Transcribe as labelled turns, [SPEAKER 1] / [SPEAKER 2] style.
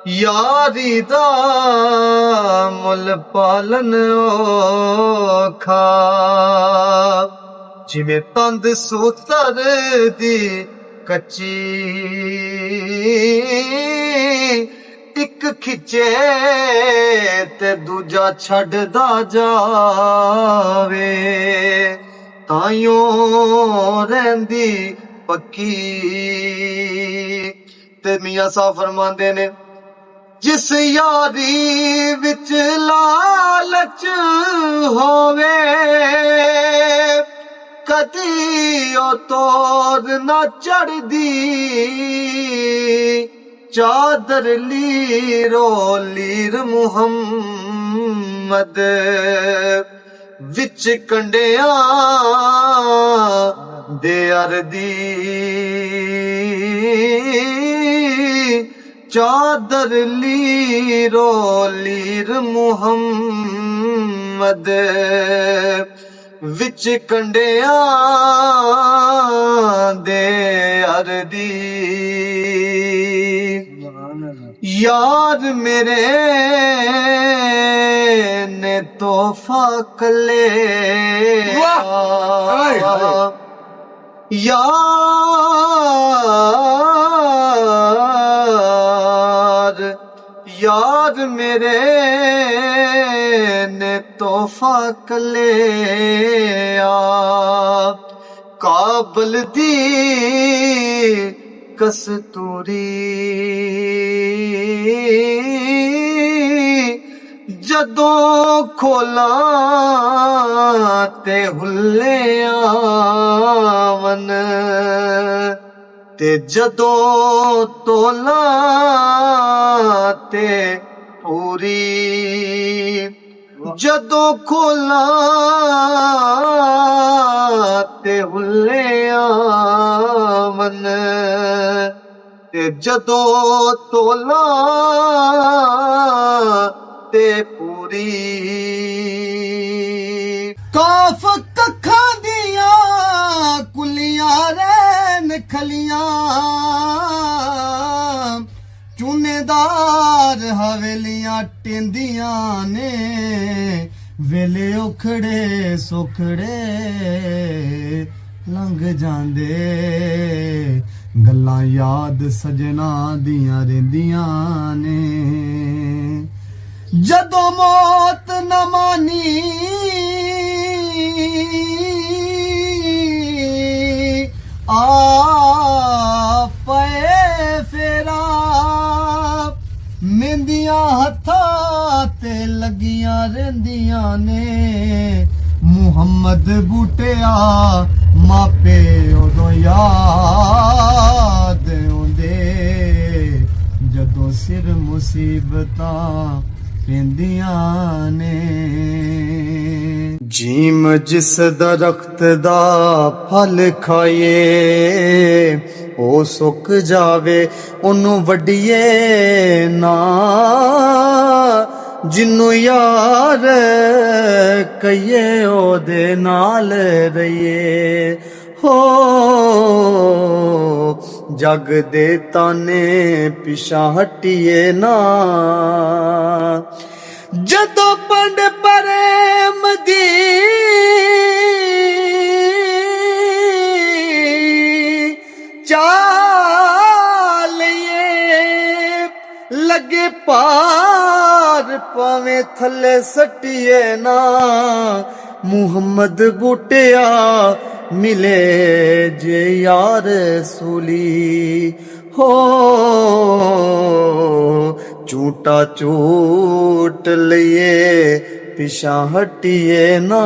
[SPEAKER 1] यारी दा मुल पालन औखा जिवें तंद सूतर दी कच्ची इक खिचे ते दूजा छड्डदा जावे ताइयों रहिंदी पक्की। ते मियां साहब फरमांदे ने जिस यारी विच लालच होवे कदी ओ तोर ना चढ़दी चादर लीरो लीर मुहम्मद विच कंडियां दे अरदी चादर लीरो लीर मुहम्मद विच कंडियां दे अरदी। यार मेरे ने तोहफा कले यार मेरे ने तोहफा कले काबल दी कस्तूरी जदों खोला ते हुल्ले आवन ते जदों तोला ते पूरी जदों खोला ते हुल्ले आवन ते जदों तोला ते पूरी। काफ कखां दियां कुलियां रैन खलियां चूनेदार हवेलियां टेंदियां ने वेले उखड़े सुखड़े लंघ जांदे गल्लां याद सजना दियां रहिंदियां ने जदों मौत न मानी आ पए फेरा मेहंदियां हत्थां ते लगियां रहिंदियां ने मुहम्मद बूटिया मापे उदों याद आउंदे जदों सिर मुसीबतां पेंदियां ने। जीम जिस दरख्त दा फल खाए ओ सुक जावे ओनू वड्डिए ना जिन्नू यार कहिए ओदे नाल रहिए हो जग दे ताने पिछा हटिए ना जदों पंड प्रेम दी चालिए लगे पार पावें थले सटिए ना मुहम्मद बूटिया मिले जे यार सूली हो झूठा झूठ लिए पिछा हटिए ना।